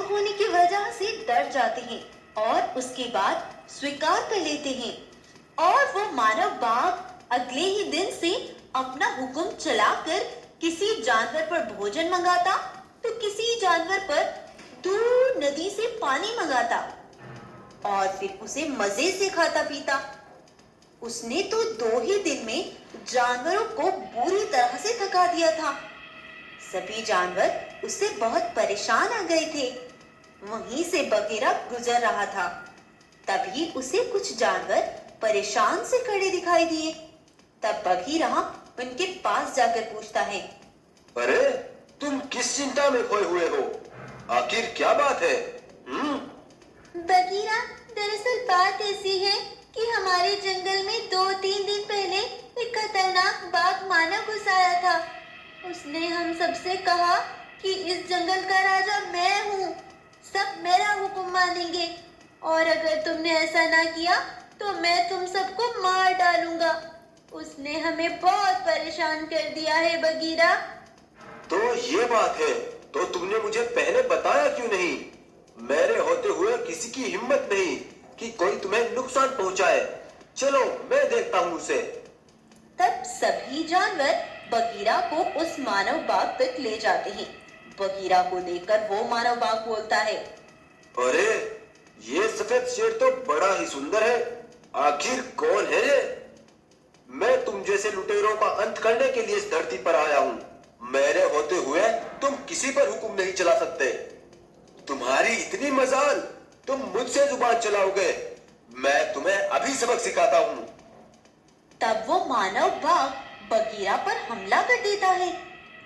होने की वजह से डर जाते हैं और उसके बाद स्वीकार कर लेते हैं। और वो मानव बाघ अगले ही दिन से अपना हुक्म चलाकर किसी जानवर पर भोजन मंगाता तो किसी जानवर पर दूर नदी से पानी मंगाता और फिर उसे मजे से खाता पीता। उसने तो 2 ही दिन में जानवरों को बुरी तरह से थका दिया था। सभी जानवर उससे बहुत परेशान आ गए थे। वहीं से बगीरा गुजर रहा था, तभी उसे कुछ जानवर परेशान से खड़े दिखाई दिए। तब बगीरा उनके पास जाकर पूछता है, अरे तुम किस चिंता में खोए हुए हो? आखिर क्या बात है? बगीरा, दरअसल बात ऐसी है कि हमारे जंगल में 2-3 दिन पहले एक खतरनाक बाघ मानव घुस आया था। उसने हम सबसे कहा कि इस जंगल का राजा मैं हूँ, सब मेरा हुक्म मानेंगे और अगर तुमने ऐसा ना किया तो मैं तुम सबको मार डालूंगा। उसने हमें बहुत परेशान कर दिया है बगीरा। तो ये बात है, तो तुमने मुझे पहले बताया क्यों नहीं? मेरे होते हुए किसी की हिम्मत नहीं कि कोई तुम्हें नुकसान पहुंचाए। चलो मैं देखता हूँ उसे। तब सभी जानवर बगीरा को उस मानव बाघ तक ले जाते हैं। बगीरा को देखकर वो मानव बाघ बोलता है, अरे ये सफेद शेर तो बड़ा ही सुंदर है। आखिर कौन है ये? मैं तुम जैसे लुटेरों का अंत करने के लिए इस धरती पर आया हूँ। मेरे होते हुए तुम किसी पर हुक्म नहीं चला सकते। तुम्हारी इतनी मजाल, तुम मुझसे जुबान चलाओगे। मैं तुम्हें अभी सबक सिखाता हूँ। तब वो मानव बाघ बगीरा पर हमला कर देता है,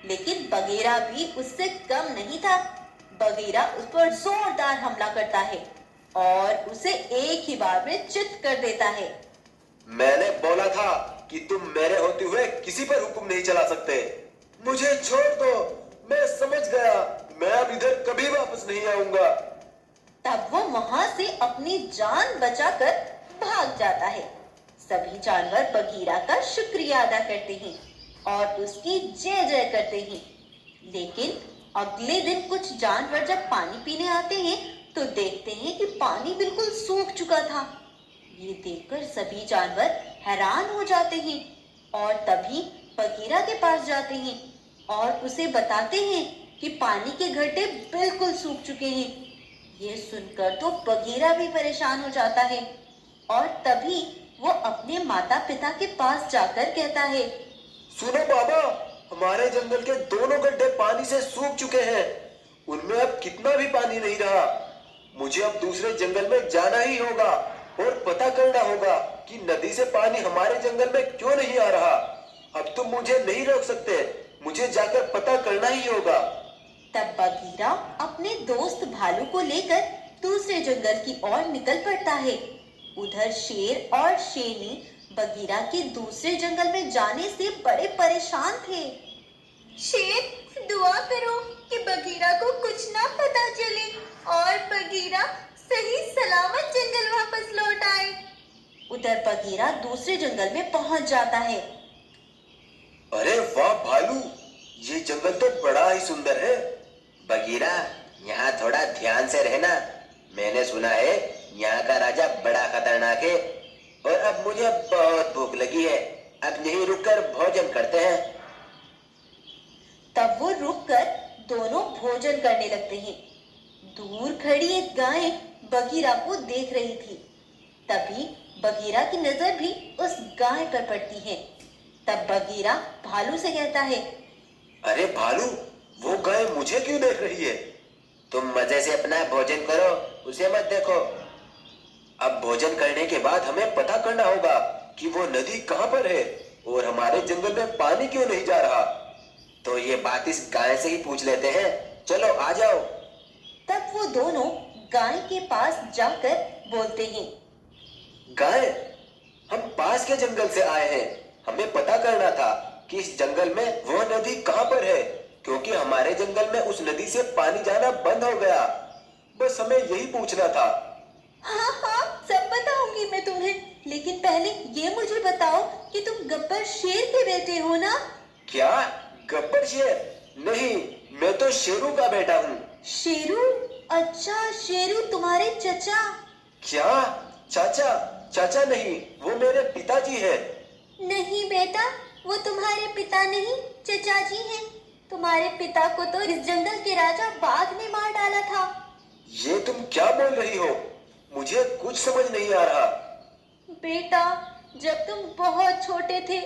लेकिन बगीरा भी उससे कम नहीं था। बगीरा उस पर जोरदार हमला करता है और उसे एक ही बार में चित कर देता है। मैंने बोला था कि तुम मेरे होते हुए किसी पर हुक्म नहीं चला सकते। मुझे छोड़ दो, मैं समझ गया। मैं अब इधर कभी वापस नहीं आऊंगा। तब वो वहां से अपनी जान बचाकर भाग जाता है। सभी जानवर बगीरा का शुक्रिया अदा करते हैं और उसकी जय जय करते हैं। लेकिन अगले दिन कुछ जानवर जब पानी पीने आते हैं तो देखते हैं कि पानी बिल्कुल सूख चुका था। ये देखकर सभी जानवर हैरान हो जाते हैं और तभी बगीरा के पास जाते हैं और उसे बताते हैं कि पानी के घड़े बिल्कुल सूख चुके हैं। ये सुनकर तो बगीरा भी परेशान हो जाता है और तभी वो अपने माता पिता के पास जाकर कहता है, सुनो बाबा, हमारे जंगल के दोनों गड्ढे पानी से सूख चुके हैं। उनमें अब कितना भी पानी नहीं रहा। मुझे अब दूसरे जंगल में जाना ही होगा और पता करना होगा कि नदी से पानी हमारे जंगल में क्यों नहीं आ रहा। अब तुम मुझे नहीं रोक सकते, मुझे जाकर पता करना ही होगा। तब बगीरा अपने दोस्त भालू को लेकर दूसरे जंगल की ओर निकल पड़ता है। उधर शेर और शेरनी बगीरा के दूसरे जंगल में जाने से बड़े परेशान थे। शेर, दुआ करो कि बगीरा को कुछ ना पता चले और बगीरा सही सलामत जंगल वापस लौट आए। उधर बगीरा दूसरे जंगल में पहुंच जाता है। अरे वाह भालू, ये जंगल तो बड़ा ही सुंदर है। बगीरा, यहाँ थोड़ा ध्यान से रहना। मैंने सुना है यहाँ का राजा बड़ा खतरनाक है और अब मुझे बहुत भूख लगी है। अब यहीं रुककर भोजन करते हैं। तब वो रुककर दोनों भोजन करने लगते हैं। दूर खड़ी एक गाय बगीरा को देख रही थी। तभी बगीरा की नजर भी उस गाय पर पड़ती है। तब बगीरा भालू से कहता है, अरे भालू, वो गाय मुझे क्यों देख रही है? तुम मजे से अपना भोजन करो, उसे मत देखो। अब भोजन करने के बाद हमें पता करना होगा कि वो नदी कहाँ पर है और हमारे जंगल में पानी क्यों नहीं जा रहा। तो ये बात इस गाय से ही पूछ लेते हैं। चलो आ जाओ। तब वो दोनों गाय के पास जाकर बोलते हैं, गाय, हम पास के जंगल से आए हैं। हमें पता करना था कि इस जंगल में वो नदी कहाँ पर है, क्योंकि हमारे जंगल में उस नदी से पानी जाना बंद हो गया। बस हमें यही पूछना था। हाँ हाँ, सब बताऊंगी मैं तुम्हें, लेकिन पहले ये मुझे बताओ कि तुम गब्बर शेर के बेटे हो ना? क्या? गब्बर शेर? नहीं, मैं तो शेरू का बेटा हूँ। शेरू? अच्छा शेरू तुम्हारे चचा। क्या? चाचा? चाचा नहीं, वो मेरे पिताजी है। नहीं बेटा, वो तुम्हारे पिता नहीं चचा जी हैं। तुम्हारे पिता को तो इस जंगल के राजा बाघ ने मार डाला था। ये तुम क्या बोल रही हो? मुझे कुछ समझ नहीं आ रहा। बेटा, जब तुम बहुत छोटे थे,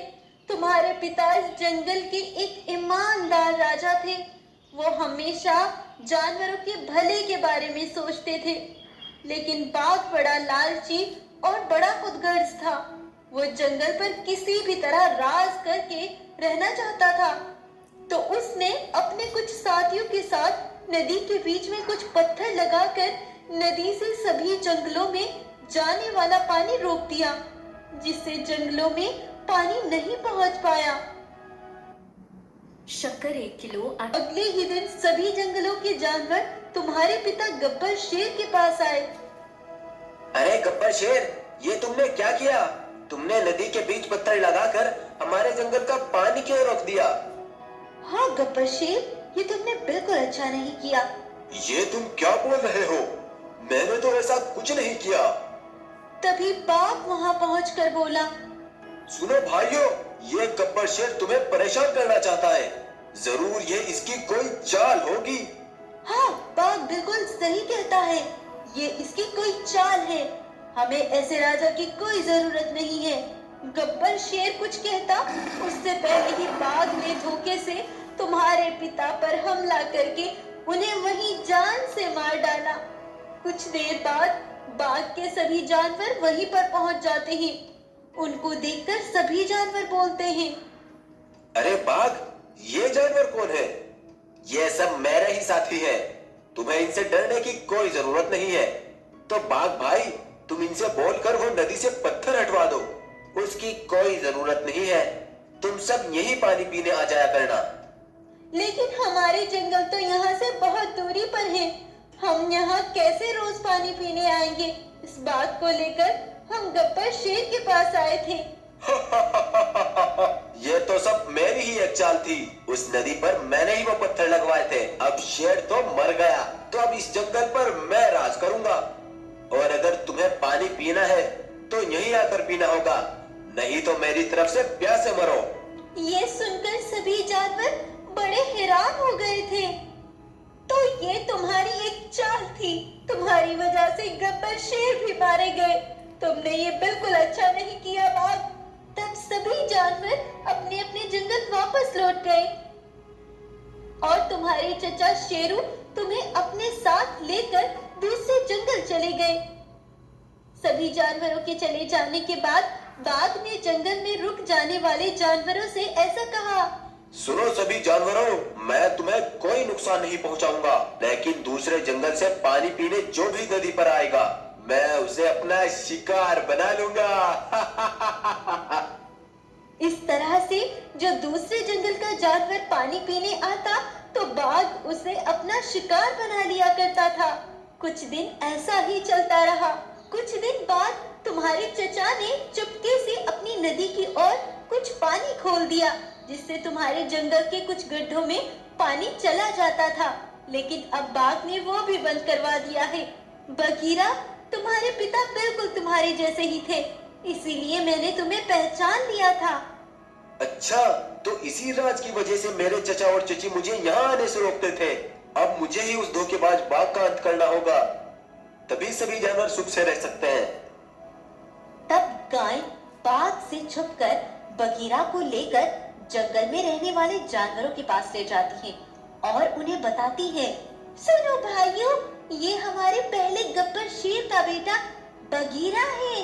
तुम्हारे पिता इस जंगल के एक ईमानदार राजा थे। वो हमेशा जानवरों के भले के बारे में सोचते थे, लेकिन बाघ बड़ा लालची और बड़ा खुदगर्ज था। वो जंगल पर किसी भी तरह राज करके रहना चाहता था, तो उसने अपने कुछ साथियों के साथ नदी के बीच में कुछ पत्थर लगाकर नदी से सभी जंगलों में जाने वाला पानी रोक दिया, जिससे जंगलों में पानी नहीं पहुंच पाया। शक्कर 1 किलो। अगले ही दिन सभी जंगलों के जानवर तुम्हारे पिता गब्बर शेर के पास आए। अरे गब्बर शेर, ये तुमने क्या किया? तुमने नदी के बीच पत्थर लगाकर हमारे जंगल का पानी क्यों रोक दिया? हाँ गब्बर शेर, ये तुमने बिल्कुल अच्छा नहीं किया। ये तुम क्या बोल रहे हो? मैंने तो ऐसा कुछ नहीं किया। तभी बाघ वहाँ पहुँचकर बोला, सुनो भाइयों, ये गब्बर शेर तुम्हें परेशान करना चाहता है। जरूर ये इसकी कोई चाल होगी। हाँ बाघ बिल्कुल सही कहता है, ये इसकी कोई चाल है। हमें ऐसे राजा की कोई जरूरत नहीं है। गब्बर शेर कुछ कहता, उससे पहले ही बाघ ने धोखे से तुम्हारे पिता पर हमला करके उन्हें वहीं जान से मार डाला। कुछ देर बाद बाघ के सभी जानवर वहीं पर पहुंच जाते हैं। उनको देखकर सभी जानवर बोलते हैं, अरे बाघ, ये जानवर कौन है? ये सब मेरे ही साथी हैं। तुम्हें इनसे डरने की कोई जरूरत नहीं है। तो बाघ भाई, तुम इनसे बोलकर वो नदी से पत्थर हटवा दो। उसकी कोई जरूरत नहीं है। तुम सब यही पानी पीने आ जाया करना। लेकिन हमारे जंगल तो यहाँ से बहुत दूरी पर है। हम यहाँ कैसे रोज पानी पीने आएंगे? इस बात को लेकर हम गब्बर शेर के पास आए थे। ये तो सब मेरी ही एक चाल थी। उस नदी पर मैंने ही वो पत्थर लगवाए थे। अब शेर तो मर गया, तो अब इस जंगल पर मैं राज करूंगा। और अगर तुम्हें पानी पीना है तो यहीं आकर पीना होगा, नहीं तो मेरी तरफ से प्यासे मरो। ये सुनकर सभी जानवर बड़े हैरान हो गए थे। तो ये तुम्हारी एक चाल थी। तुम्हारी वजह से गब्बर शेर भी मारे गए। तुमने ये बिल्कुल अच्छा नहीं किया बाघ। तब सभी जानवर अपने अपने जंगल वापस लौट गए और तुम्हारे चचा शेरू तुम्हें अपने साथ लेकर दूसरे जंगल चले गए। सभी जानवरों के चले जाने के बाद बाघ ने जंगल में रुक जाने वाले जानवरों से ऐसा कहा, सुनो सभी जानवरों, मैं तुम्हें कोई नुकसान नहीं पहुंचाऊंगा, लेकिन दूसरे जंगल से पानी पीने जो भी नदी पर आएगा, मैं उसे अपना शिकार बना लूंगा। इस तरह से जो दूसरे जंगल का जानवर पानी पीने आता तो बाघ उसे अपना शिकार बना लिया करता था। कुछ दिन ऐसा ही चलता रहा। कुछ दिन बाद तुम्हारे चचा ने चुपके से अपनी नदी की ओर कुछ पानी खोल दिया, जिससे तुम्हारे जंगल के कुछ गड्ढों में पानी चला जाता था। लेकिन अब बाघ ने वो भी बंद करवा दिया है। बगीरा, तुम्हारे पिता बिल्कुल तुम्हारे जैसे ही थे, इसीलिए मैंने तुम्हें पहचान लिया था। अच्छा, तो इसी राज की वजह से मेरे चचा और चची मुझे यहाँ आने से रोकते थे। अब मुझे ही उस धोखेबाज बाघ का अंत करना होगा, तभी सभी जानवर सुख से रह सकते हैं। तब गाय बाघ से छुपकर बगीरा को लेकर जंगल में रहने वाले जानवरों के पास ले जाती है और उन्हें बताती है, सुनो भाइयों, ये हमारे पहले गब्बर शेर का बेटा बगीरा है।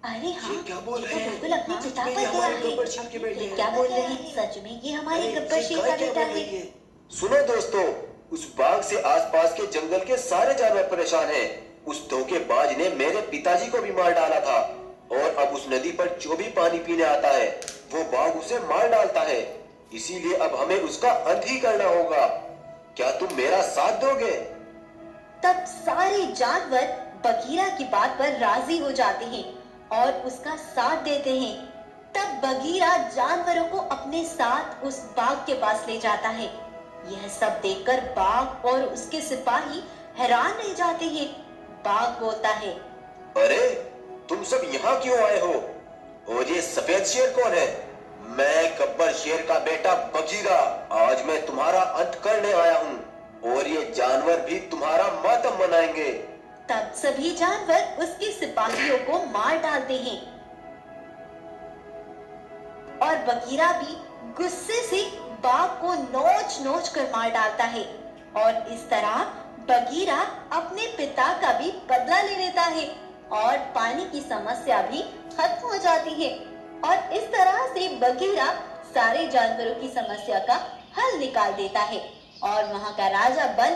अरे हाँ, ये क्या बोल ये रहे तो हैं? बिल्कुल अपनी हाँ, पिता ये पर गया हमारे गब्बर है। शेर के बेटे ये हैं। क्या बोल रहे हैं? सच में ये हमारे अरे, गब्बर ये शेर गाय का क्या बेटा बोल रही है। है? सुनो दोस्तों, उस बाघ से आसपास के जंगल के सारे जानवर परेशान हैं। उस धोखेबाज ने मेरे पिताजी को भी मार डाला था और अब उस नदी पर जो भी पानी पीने आता है वो बाघ उसे मार डालता है। इसीलिए अब हमें उसका अंत ही करना होगा। क्या तुम मेरा साथ दोगे? तब सारे जानवर बगीरा की बात पर राजी हो जाते हैं और उसका साथ देते हैं। तब बगीरा जानवरों को अपने साथ उस बाघ के पास ले जाता है। यह सब देखकर बाघ और उसके सिपाही हैरान रह जाते हैं। बाघ बोलता है, अरे तुम सब यहाँ क्यों आए हो? और ये सफेद शेर कौन है? मैं गब्बर शेर का बेटा बगीरा। आज मैं तुम्हारा अंत करने आया हूँ और ये जानवर भी तुम्हारा मातम मनाएंगे। तब सभी जानवर उसके सिपाहियों को मार डालते हैं और बगीरा भी गुस्से से बाघ को नोच नोच कर मार डालता है। और इस तरह बगीरा अपने पिता का भी बदला ले लेता है और पानी की समस्या भी खत्म हो जाती है। और इस तरह से बगीरा सारे जानवरों की समस्या का हल निकाल देता है और वहाँ का राजा बन